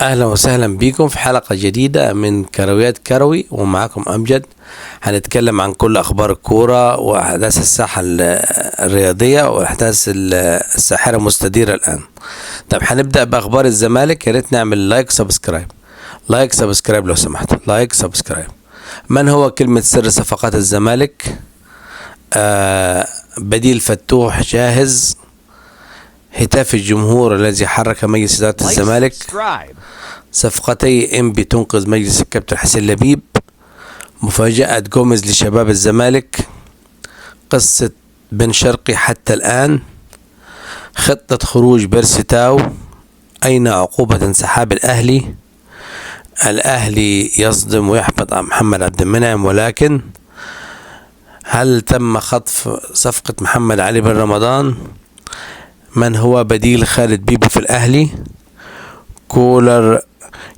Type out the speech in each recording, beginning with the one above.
اهلا وسهلا بكم في حلقة جديدة من كرويات كروي، ومعكم امجد. هنتكلم عن كل اخبار الكورة واحداث الساحة الرياضية والاحداث الساحرة مستديرة الان. طب هنبدأ باخبار الزمالك. يا ريت نعمل لايك سبسكرايب لو سمحت، لايك سبسكرايب. من هو كلمة سر صفقات الزمالك؟ بديل فتوح جاهز. هتاف الجمهور الذي حرك مجلس إدارة الزمالك. صفقتي إنبي تنقذ مجلس الكابتن حسين لبيب. مفاجأة جوميز لشباب الزمالك. قصة بن شرقي حتى الآن. خطة خروج بيرسيتاو. أين عقوبة انسحاب الأهلي؟ الأهلي يصدم ويحبط محمد عبد المنعم، ولكن هل تم خطف صفقة محمد علي بن رمضان؟ من هو بديل خالد بيبو في الأهلي؟ كولر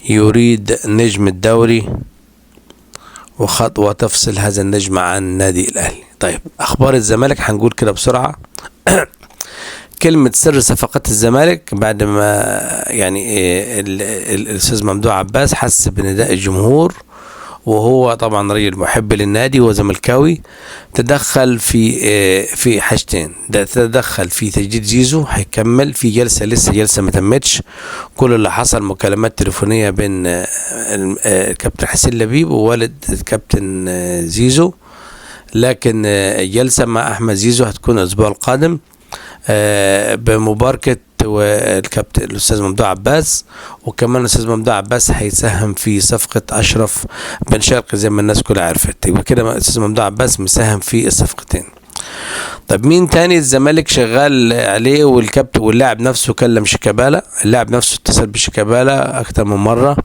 يريد نجم الدوري، وخطوة تفصل هذا النجم عن نادي الأهلي. طيب أخبار الزمالك هنقول كده بسرعة. كلمة سر صفقات الزمالك بعد ما الأستاذ ممدوح عباس حس بنداء الجمهور، وهو طبعا رجل محب للنادي وزملكاوي. تدخل في حاجتين. تدخل في تجديد زيزو، هيكمل في جلسة ما تمتش. كل اللي حصل مكالمات تليفونية بين الكابتن حسين لبيب ووالد الكابتن زيزو، لكن جلسة مع أحمد زيزو هتكون الأسبوع القادم بمباركة والكابتن الأستاذ ممدوح عباس. وكمان الأستاذ ممدوح عباس هيساهم في صفقة أشرف بن شرقي زي ما الناس كلها عرفت. يبقى كده الأستاذ ممدوح عباس مساهم في الصفقتين. طب مين تاني الزمالك شغال عليه والكابتن واللاعب نفسه كلم شيكابالا؟ اللاعب نفسه اتصل بشيكابالا أكتر من مرة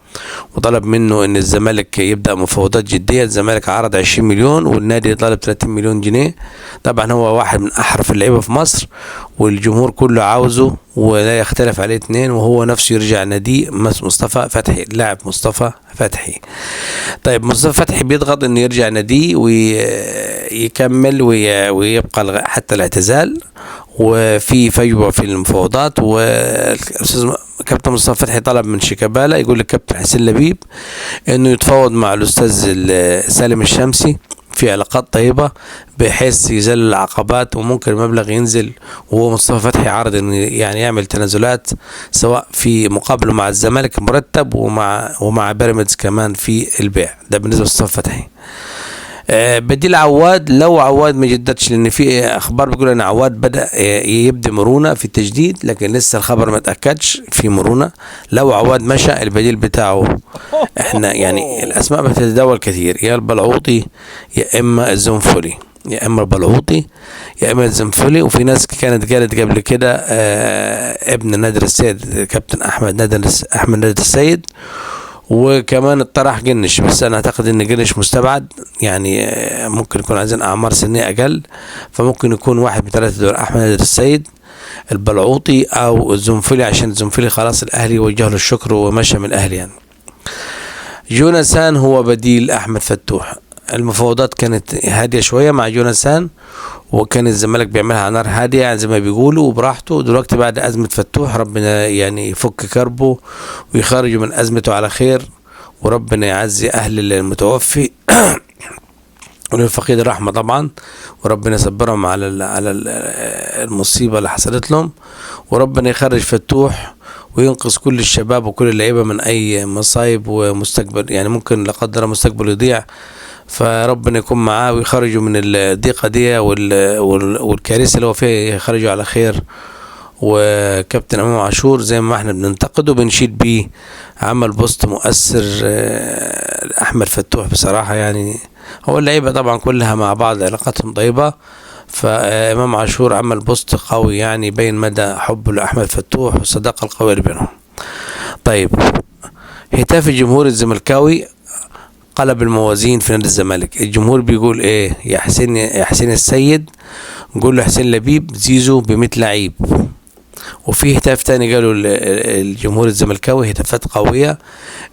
وطلب منه إن الزمالك يبدأ مفاوضات جدية. الزمالك عرض 20 مليون والنادي طلب 30 مليون جنيه. طبعا هو واحد من أحرف اللعيبة في مصر والجمهور كله عاوزه ولا يختلف عليه اتنين، وهو نفسه يرجع ناديه مصطفى فتحي، اللاعب مصطفى فتحي. طيب مصطفى فتحي بيضغط انه يرجع ناديه ويكمل ويبقى حتى الاعتزال، وفي فجوة في المفاوضات. والاستاذ كابتن مصطفى فتحي طلب من شيكابالا يقول للكابتن حسين لبيب انه يتفاوض مع الاستاذ سالم الشمسي في علاقات طيبة بحيث يزل العقبات، وممكن المبلغ ينزل. وهو مصطفى فتحي عارض انه يعمل تنازلات سواء في مقابله مع الزمالك مرتب ومع بيراميدز كمان في البيع. ده بالنسبة لمصطفى فتحي. بديل عواد، لو عواد ما جددش، لان في اخبار بيقول ان عواد بدأ يبدي مرونة في التجديد، لكن لسه الخبر ما اتأكدش في مرونة. لو عواد مشى البديل بتاعه احنا الاسماء بتتداول كثير، يا البلعوطي يا اما الزنفولي، يا اما البلعوطي يا اما الزنفولي. وفي ناس كانت قالت قبل كده ابن نادر السيد كابتن احمد نادر السيد، وكمان الطرح جنش، بس انا اعتقد ان جنش مستبعد، ممكن يكون عايزين اعمار سنية اقل، فممكن يكون واحد من ثلاثة دول: احمد نادر السيد، البلعوطي او الزنفلي، عشان الزنفلي خلاص الاهلي وجه له الشكر ومشى من الاهلي. جوناثان هو بديل احمد فتوح. المفاوضات كانت هادية شوية مع جوناثان، وكان الزمالك بيعملها على نار هادية زي ما بيقولوا وبراحته. دلوقتي بعد أزمة فتوح ربنا يفك كربه ويخرجوا من أزمته على خير، وربنا يعزي أهل المتوفي وللفقيد الرحمة طبعا، وربنا يصبرهم على المصيبة اللي حصلت لهم، وربنا يخرج فتوح وينقذ كل الشباب وكل اللعيبة من أي مصايب ومستقبل، ممكن لا قدر مستقبل يضيع، فربنا يكون معاه ويخرجوا من الضيقة دي والكارثة اللي هو فيها يخرجوا على خير. وكابتن امام عاشور زي ما احنا بننتقده بنشيد بيه، عمل بوست مؤثر احمد فتوح بصراحة. هو اللعيبة طبعا كلها مع بعض علاقاتهم طيبة، فامام عاشور عمل بوست قوي يبين مدى حبه لاحمد فتوح والصداقة القوية اللي بينهم. طيب هتاف الجمهور الزملكاوي قلب الموازين في نادي الزمالك. الجمهور بيقول ايه؟ يا حسين السيد، نقول له حسين لبيب زيزو ب100 لعيب. وفي هتاف تاني قالوا الجمهور الزملكاوي هتافات قوية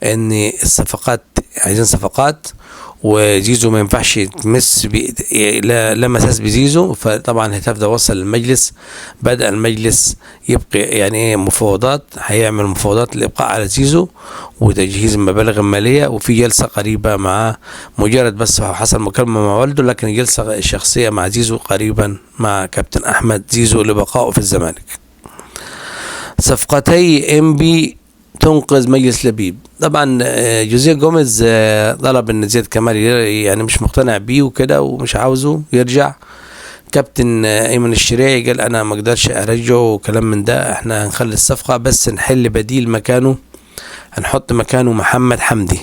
ان الصفقات عايزين صفقات، وزيزو ما ينفعش يتمس لا مساس بزيزو. فطبعا الهتاف ده وصل للمجلس، بدأ المجلس يبقى يعني مفاوضات، هيعمل مفاوضات للإبقاء على زيزو وتجهيز المبالغ المالية، وفي جلسة قريبة مع مجرد بس حصل مكالمة مع والده، لكن الجلسة الشخصية مع زيزو قريبا مع كابتن أحمد زيزو لبقائه في الزمالك. صفقتي انبي تنقذ مجلس لبيب. طبعا جوزيه جوميز طلب ان زياد كمال يعني مش مقتنع بيه وكده ومش عاوزه يرجع. كابتن ايمن الشريعي قال انا ما اقدرش ارجعه وكلام من ده، احنا هنخلي الصفقه بس نحل بديل مكانه، هنحط مكانه محمد حمدي،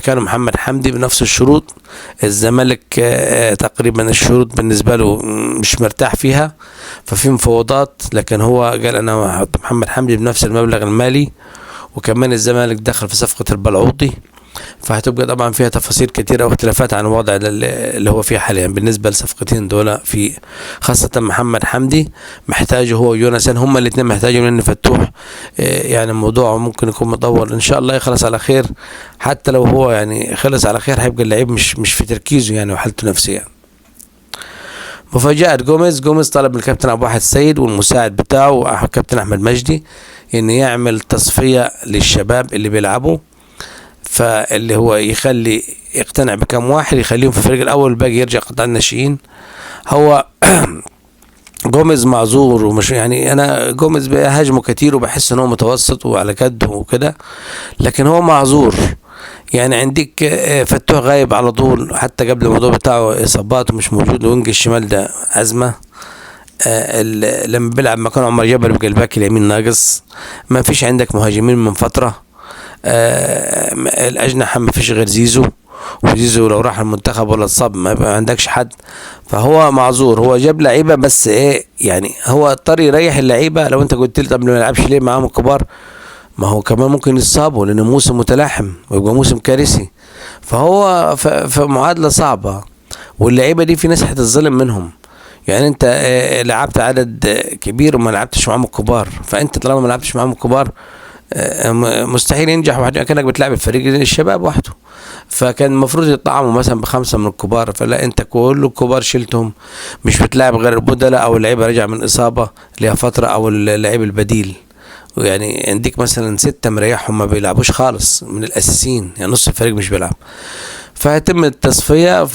محمد حمدي بنفس الشروط. الزمالك تقريبا الشروط بالنسبه له مش مرتاح فيها، ففي مفاوضات، لكن هو قال انا هحط محمد حمدي بنفس المبلغ المالي. وكمان الزمالك دخل في صفقه البلعوطي، فهتبقى طبعا فيها تفاصيل كتيرة واختلافات عن الوضع اللي هو فيه حاليا بالنسبة للصفقتين دول، في خاصة محمد حمدي محتاجه هو ويونسان، هما الاثنين محتاجين، لأن فتوح يعني الموضوع ممكن يكون مطول، إن شاء الله يخلص على خير. حتى لو هو يعني خلص على خير هيبقى اللعيب مش في تركيزه يعني وحالته نفسيا. مفاجأة جوميز طلب من الكابتن أبو واحد السيد والمساعد بتاعه كابتن أحمد مجدي إن يعمل تصفية للشباب اللي بيلعبوا، فاللي هو يقتنع بكم واحد يخليهم في الفريق الاول، الباقي يرجع قطاع الناشئين. هو جوميز معذور، ومش يعني انا جوميز بهاجمه كتير وبحس ان هو متوسط وعلى كده وكده، لكن هو معذور. يعني عندك فتوح غايب على طول، حتى قبل الموضوع بتاعه اصابات ومش موجود، وينج الشمال ده ازمه. لما بيلعب مكان عمر جبل بيبقى الباك اليمين ناقص، ما فيش عندك مهاجمين من فتره. الأجنحة ما فيش غير زيزو، وزيزو لو راح المنتخب ولا اتصاب ما عندكش حد، فهو معذور. هو جاب لعيبة بس يعني هو اضطر يريح اللعيبة. لو انت قلت لي طب ما يلعبش ليه معاهم الكبار، ما هو كمان ممكن يصابوا لأنه موسم متلاحم ويبقى موسم كارثي، فهو في معادلة صعبة. واللعيبة دي في ناس هتتظلم منهم، يعني انت لعبت عدد كبير وما لعبتش معاهم الكبار، فانت طالما ما لعبتش معاهم الكبار مستحيل ينجح واحد، كأنك بتلعب الفريق الشباب وحده. فكان المفروض يطعموا مثلا ب5 من الكبار، فلا انت كل الكبار شلتهم، مش بتلعب غير البدلاء او اللعيبه رجع من اصابه ليها فتره او اللعيب البديل. ويعني عندك مثلا 6 مريحهم ما بيلعبوش خالص من الاساسيين، يعني نص الفريق مش بيلعب. فهيتم التصفيه،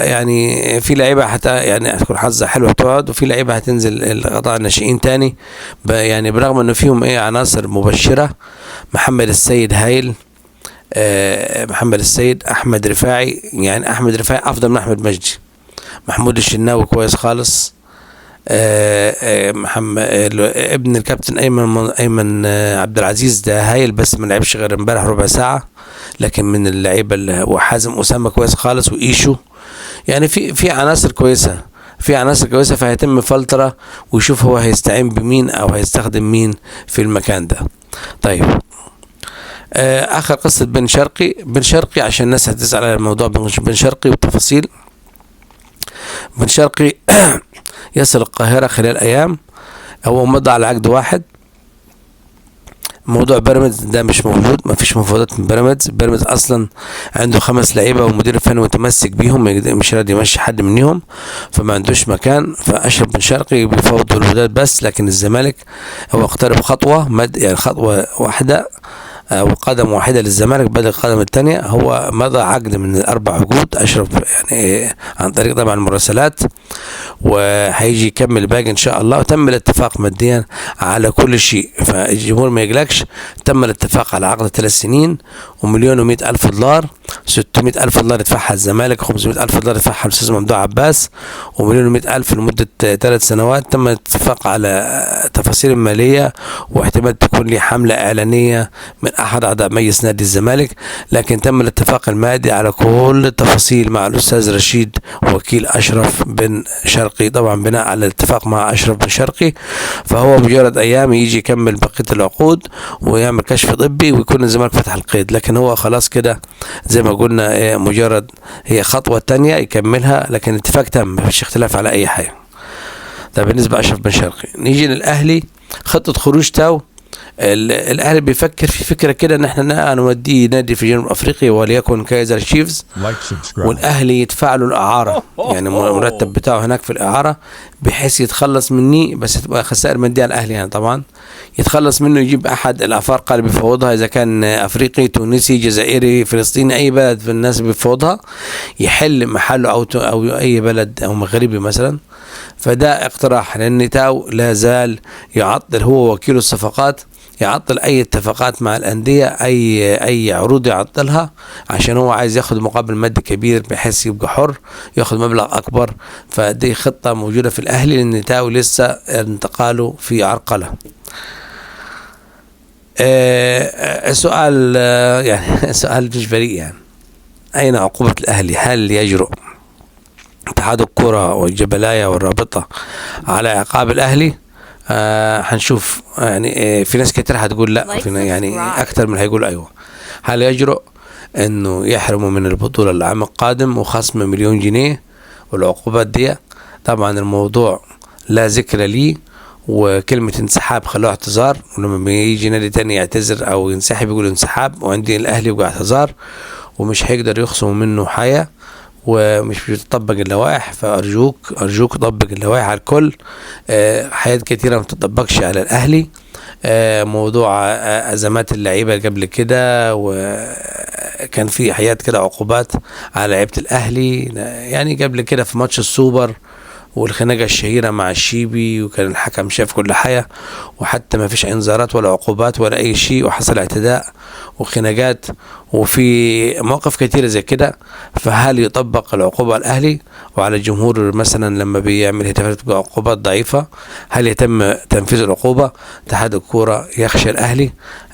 يعني في لعيبه حتى يعني هتكون حظها حلوه تقعد، وفي لعيبه هتنزل قطاع الناشئين تاني، يعني برغم انه فيهم عناصر مبشره. محمد السيد هايل، محمد السيد، احمد رفاعي، يعني احمد رفاعي افضل من احمد مجدي. محمود الشناوي كويس خالص. محمد ابن الكابتن ايمن عبد العزيز ده هايل، بس ما لعبش غير امبارح ربع ساعه، لكن من اللعيبه. وحازم اسامه كويس خالص، وايشو، يعني في عناصر كويسه، فهيتم فلتره ويشوف هو هيستعين بمين او هيستخدم مين في المكان ده. طيب اخر قصه بن شرقي عشان الناس هتسال على الموضوع بن شرقي والتفاصيل. بن شرقي يصل القاهرة خلال أيام، هو مضى على عقد واحد. موضوع بيراميدز ده مش موجود، ما فيش مفاوضات من بيراميدز أصلا عنده 5 لعيبة والمدير الفني متمسك بيهم، مش راضي يمشي حد منهم، فما عندوش مكان. فأشرف بن شرقي بيفاوض الوداد بس، لكن الزمالك هو اقترب خطوة، يعني خطوة واحدة أو قدم واحدة للزمالك بدل القدم الثانية. هو مضى عقد من 4 عقود أشرف، يعني عن طريق طبعا المراسلات، وهيجي يكمل باقي إن شاء الله. وتم الاتفاق ماديا على كل شيء، فالجمهور ما يقلقش. تم الاتفاق على عقد 3 سنين $1,100,000، $600,000 يدفعها الزمالك، $500,000 يدفعها الأستاذ ممدوح عباس، و1,100,000 لمدة 3 سنوات. تم الاتفاق على تفاصيل مالية، واحتمال تكون لي حملة إعلانية من أحد أعضاء مجلس نادي الزمالك، لكن تم الاتفاق المادي على كل التفاصيل مع الأستاذ رشيد وكيل أشرف بن شرقي، طبعا بناء على الاتفاق مع أشرف بن شرقي. فهو مجرد أيام يجي يكمل بقية العقود ويعمل كشف طبي ويكون الزمالك فتح القيد، لكن هو خلاص كده زي ما قلنا مجرد هي خطوة تانية يكملها، لكن الاتفاق تم، مفيش اختلاف على أي حاجة. ده بالنسبة أشرف بن شرقي. نيجي للأهلي، خطة خروج تاو الاهلي بيفكر في فكره كده ان احنا نوديه نادي في جنوب افريقيا وليكن كايزر تشيفز، والاهلي يدفع له الاعاره، يعني المرتب بتاعه هناك في الاعاره، بحيث يتخلص مني، بس تبقى خسائر ماديه على الاهلي يعني طبعا، يتخلص منه، يجيب احد الافارقه اللي بيفوضها، اذا كان افريقي تونسي جزائري فلسطيني اي بلد في الناس بيفوضها، يحل محله او اي بلد او مغربي مثلا. فده اقتراح، لان تاو لا زال يعطل، هو وكيل الصفقات يعطل اي اتفاقات مع الانديه، اي عروض يعطلها، عشان هو عايز ياخد مقابل مادي كبير بحيث يبقى حر ياخد مبلغ اكبر. فدي خطه موجوده في الاهلي، لان تاو لسه انتقاله في عرقله. السؤال يعني سؤال مش بريء يعني، اين عقوبه الاهلي؟ هل يجرؤ اتحاد الكرة والجبلاية والرابطة على عقاب الاهلي؟ هنشوف يعني. في ناس كتير هتقول لا، في يعني اكتر من هيقول ايوه. هل يجرؤ انه يحرموا من البطولة العام القادم وخصم 1,000,000 جنيه والعقوبات دي؟ طبعا الموضوع لا ذكر ليه، وكلمة انسحاب خلوها اعتذار، ولما بيجي نادي تاني يعتذر او ينسحب يقول انسحاب، وعندي الاهلي يبقى اعتذار، ومش هيقدر يخصموا منه حاجة، ومش بتطبق اللوائح. فأرجوك طبق اللوائح على الكل. حاجات كتيرة ما بتطبقش على الأهلي. موضوع أزمات اللعيبة قبل كده، وكان في حاجات كده عقوبات على لعيبة الأهلي، يعني قبل كده في ماتش السوبر والخناقة الشهيرة مع الشيبي، وكان الحكم شاف كل حاجة، وحتى ما فيش انذارات ولا عقوبات ولا أي شيء، وحصل اعتداء وخناقات، وفي مواقف كتيرة زي كده. فهل يطبق العقوبة على الأهلي وعلى الجمهور مثلا لما بيعمل هتافات بعقوبات ضعيفة؟ هل يتم تنفيذ العقوبة؟ اتحاد الكورة يخشى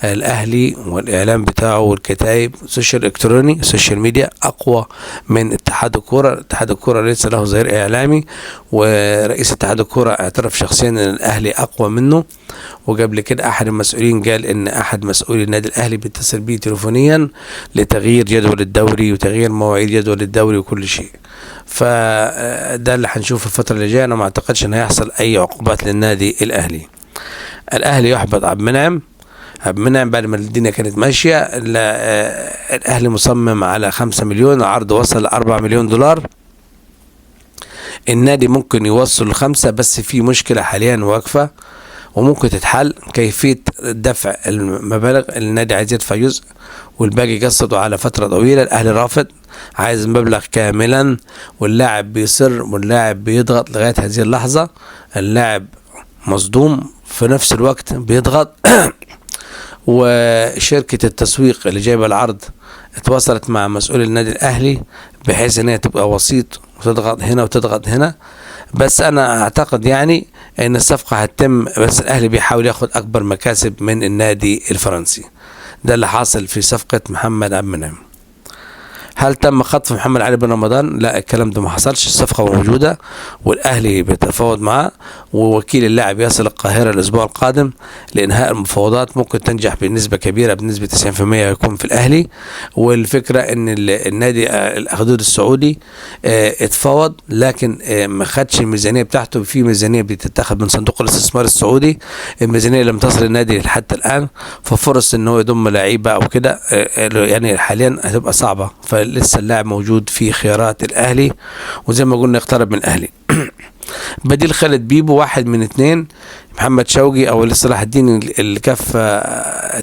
الأهلي والإعلام بتاعه والكتائب السوشيال الإلكتروني السوشيال ميديا أقوى من اتحاد الكورة. اتحاد الكورة ليس له ظهير إعلامي، ورئيس اتحاد الكورة اعترف شخصيا ان الاهلي اقوى منه. وقبل كده احد المسؤولين قال ان احد مسؤولي النادي الاهلي بيتصل بيه تليفونيا لتغيير جدول الدوري وتغيير مواعيد جدول الدوري وكل شيء. فده اللي هنشوفه الفترة اللي جاية. انا ما اعتقدش ان هيحصل اي عقوبات للنادي الاهلي. الاهلي يحبط عبد المنعم بعد ما الدنيا كانت ماشية. الاهلي مصمم على 5 مليون، العرض وصل 4 مليون دولار. النادي ممكن يوصل 5، بس في مشكلة حاليا واقفة وممكن تتحل، كيفية دفع المبالغ. النادي عايز يدفع جزء والباقي يقسطه على فترة طويلة. الأهلي رافض، عايز المبلغ كاملا، واللاعب بيصر واللاعب بيضغط لغاية هذه اللحظة. اللاعب مصدوم في نفس الوقت بيضغط وشركة التسويق اللي جايبة العرض اتواصلت مع مسؤول النادي الأهلي بحيث ان هي تبقى وسيط وتضغط هنا وتضغط هنا. بس انا اعتقد يعني ان الصفقة هتتم، بس الاهلي بيحاول ياخد اكبر مكاسب من النادي الفرنسي. ده اللي حاصل في صفقة محمد عبد المنعم. هل تم خطف محمد علي بن رمضان؟ لا، الكلام ده ما حصلش. الصفقة موجودة والاهلي بيتفاوض معاه، ووكيل اللاعب يصل القاهرة الاسبوع القادم لانهاء المفاوضات. ممكن تنجح بنسبة كبيرة، بنسبة 90% يكون في الاهلي. والفكرة ان النادي الاخدود السعودي اتفاوض، لكن ما خدش الميزانية بتاعته. في ميزانية بتتاخد من صندوق الاستثمار السعودي، الميزانية لم تصل النادي حتى الان، ففرص ان هو يضم لعيبة او كده يعني حاليا هتبقى صعبة. لسه اللاعب موجود في خيارات الاهلي، وزي ما قلنا يقترب من الاهلي. بديل خالد بيبو 1 من 2، محمد شوقي او وليد صلاح الدين اللي كف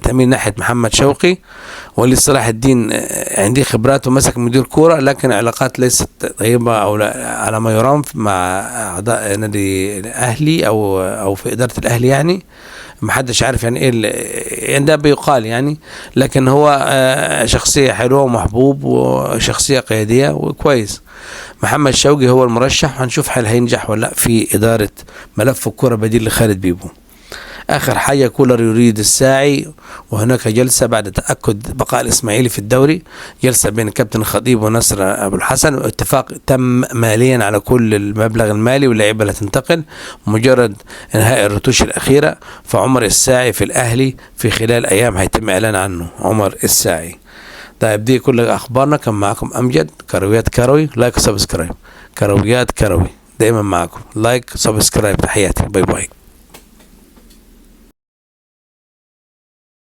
تأمين ناحية محمد شوقي. وليد صلاح الدين عنده خبرات ومسك مدير كورة، لكن علاقات ليست طيبة او على ما يرام مع اعضاء نادي الاهلي او في ادارة الاهلي. يعني محدش عارف يعني ايه ده بيقال يعني، لكن هو شخصية حلوة ومحبوب وشخصية قيادية وكويس. محمد شوقي هو المرشح، هنشوف هل هينجح ولا لا في إدارة ملف الكرة بديل لخالد بيبو. آخر حاجة، كولر يريد الساعي، وهناك جلسة بعد تأكد بقاء الإسماعيلي في الدوري، جلسة بين كابتن الخطيب ونصر أبو الحسن، واتفاق تم ماليا على كل المبلغ المالي واللعيبة اللي تنتقل مجرد انهاء الرتوش الأخيرة. فعمر الساعي في الأهلي في خلال أيام هيتم إعلان عنه عمر الساعي. طيب دي كل أخبارنا. كان معكم أمجد كرويات كروي. لايك وسبسكرايب. كرويات كروي دايما معكم. لايك سبسكرايب. تحياتي. باي باي.